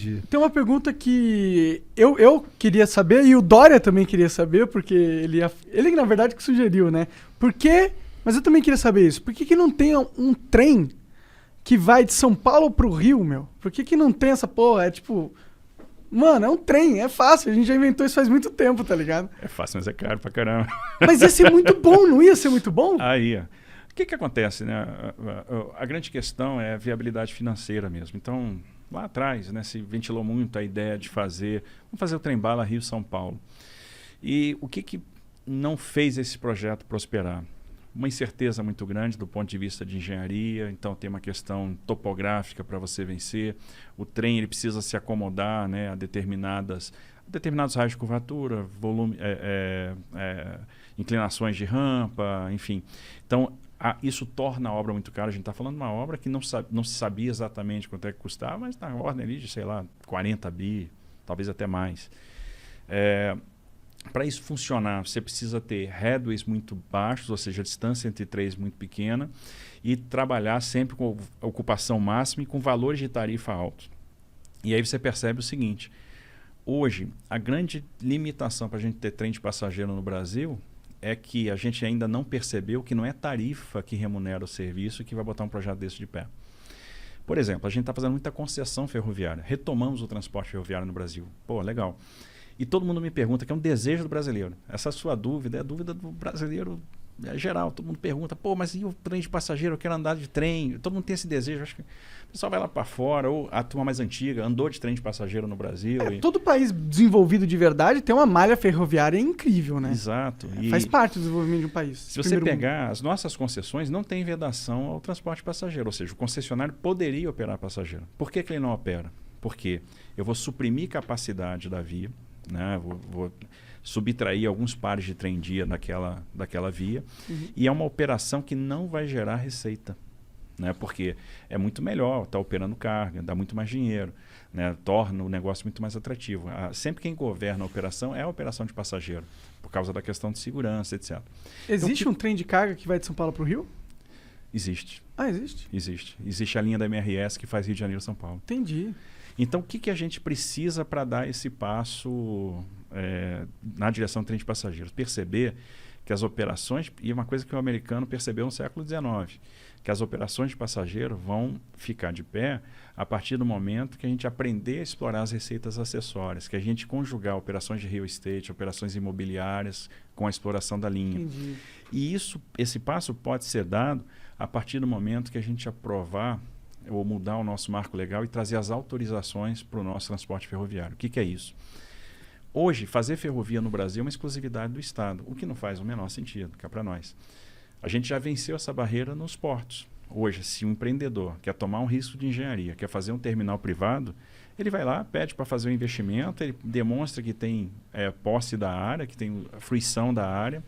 Entendi. Tem uma pergunta que eu queria saber e o Dória também queria saber, porque ele na verdade que sugeriu, né? Por que, mas eu também queria saber isso, por que que não tem um trem que vai de São Paulo pro Rio, meu? Por que que não tem essa porra? É tipo... Mano, é um trem, é fácil, a gente já inventou isso faz muito tempo, tá ligado? É fácil, mas é caro pra caramba. Mas ia ser muito bom, não ia ser muito bom? Aí, ó. O que acontece, né? A grande questão é a viabilidade financeira mesmo. Então, lá atrás, né, se ventilou muito a ideia de vamos fazer o trem-bala Rio-São Paulo. E o que não fez esse projeto prosperar? Uma incerteza muito grande do ponto de vista de engenharia, então tem uma questão topográfica para você vencer. O trem ele precisa se acomodar, né, a determinados raios de curvatura, volume, inclinações de rampa, enfim. Então, isso torna a obra muito cara. A gente está falando de uma obra que não se sabia exatamente quanto é que custava, mas na ordem ali de, sei lá, 40 bi, talvez até mais. Para isso funcionar, você precisa ter headways muito baixos, ou seja, a distância entre trens muito pequena, e trabalhar sempre com ocupação máxima e com valores de tarifa altos. E aí você percebe o seguinte: hoje, a grande limitação para a gente ter trem de passageiro no Brasil é que a gente ainda não percebeu que não é tarifa que remunera o serviço que vai botar um projeto desse de pé. Por exemplo, a gente está fazendo muita concessão ferroviária. Retomamos o transporte ferroviário no Brasil. Pô, legal. E todo mundo me pergunta, que é um desejo do brasileiro. Essa sua dúvida é a dúvida do brasileiro geral. Todo mundo pergunta, pô, mas e o trem de passageiro? Eu quero andar de trem. Todo mundo tem esse desejo. Acho que o pessoal vai lá para fora, ou a turma mais antiga andou de trem de passageiro no Brasil. Todo país desenvolvido de verdade tem uma malha ferroviária incrível, né? Exato. Faz parte do desenvolvimento de um país. Se você pegar as nossas concessões, não tem vedação ao transporte passageiro. Ou seja, o concessionário poderia operar passageiro. Por que ele não opera? Porque eu vou suprimir capacidade da via, né? Vou subtrair alguns pares de trem-dia daquela via, e é uma operação que não vai gerar receita, né? Porque é muito melhor estar operando carga, dá muito mais dinheiro, né? Torna o negócio muito mais atrativo. Sempre quem governa a operação é a operação de passageiro, por causa da questão de segurança, etc. Existe então, um trem de carga que vai de São Paulo para o Rio? Existe. Ah, existe? Existe. Existe a linha da MRS que faz Rio de Janeiro e São Paulo. Entendi. Então, o que a gente precisa para dar esse passo na direção do trem de passageiros? Perceber que as operações, e uma coisa que o americano percebeu no século XIX, que as operações de passageiro vão ficar de pé a partir do momento que a gente aprender a explorar as receitas acessórias, que a gente conjugar operações de real estate, operações imobiliárias com a exploração da linha. Entendi. E esse passo pode ser dado a partir do momento que a gente aprovar ou mudar o nosso marco legal e trazer as autorizações para o nosso transporte ferroviário. O que é isso? Hoje, fazer ferrovia no Brasil é uma exclusividade do Estado, o que não faz o menor sentido, cá para nós. A gente já venceu essa barreira nos portos. Hoje, se um empreendedor quer tomar um risco de engenharia, quer fazer um terminal privado, ele vai lá, pede para fazer um investimento, ele demonstra que tem posse da área, que tem fruição da área,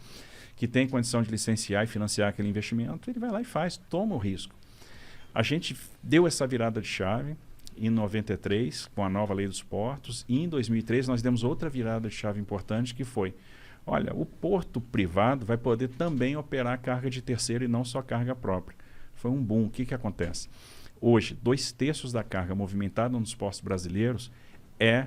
que tem condição de licenciar e financiar aquele investimento, ele vai lá e faz, toma o risco. A gente deu essa virada de chave em 93, com a nova lei dos portos, e em 2003 nós demos outra virada de chave importante, que foi, olha, o porto privado vai poder também operar carga de terceiro e não só carga própria. Foi um boom. O que acontece? Hoje, 2/3 da carga movimentada nos portos brasileiros é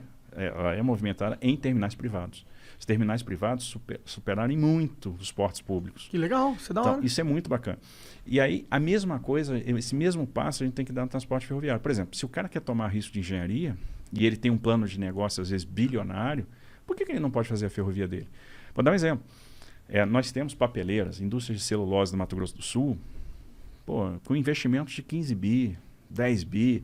movimentada em terminais privados. Os terminais privados superaram muito os portos públicos. Que legal, isso é da hora. Então, isso é muito bacana. E aí, a mesma coisa, esse mesmo passo a gente tem que dar no transporte ferroviário. Por exemplo, se o cara quer tomar risco de engenharia e ele tem um plano de negócio, às vezes, bilionário, por que ele não pode fazer a ferrovia dele? Vou dar um exemplo. Nós temos papeleiras, indústrias de celulose no Mato Grosso do Sul, com investimentos de 15 bi, 10 bi.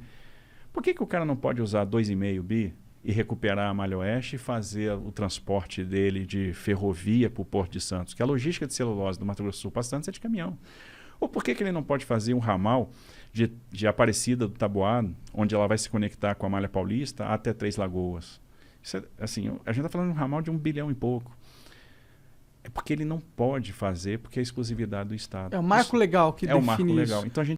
Por que o cara não pode usar 2,5 bi e recuperar a Malha Oeste e fazer o transporte dele de ferrovia para o Porto de Santos? Que a logística de celulose do Mato Grosso do Sul para Santos é de caminhão. Ou por que ele não pode fazer um ramal de Aparecida do Taboado, onde ela vai se conectar com a Malha Paulista até Três Lagoas? Isso assim, a gente está falando de um ramal de 1 bilhão e pouco. É porque ele não pode fazer, porque é exclusividade do Estado. É o marco legal que define É o marco legal. isso. Então a gente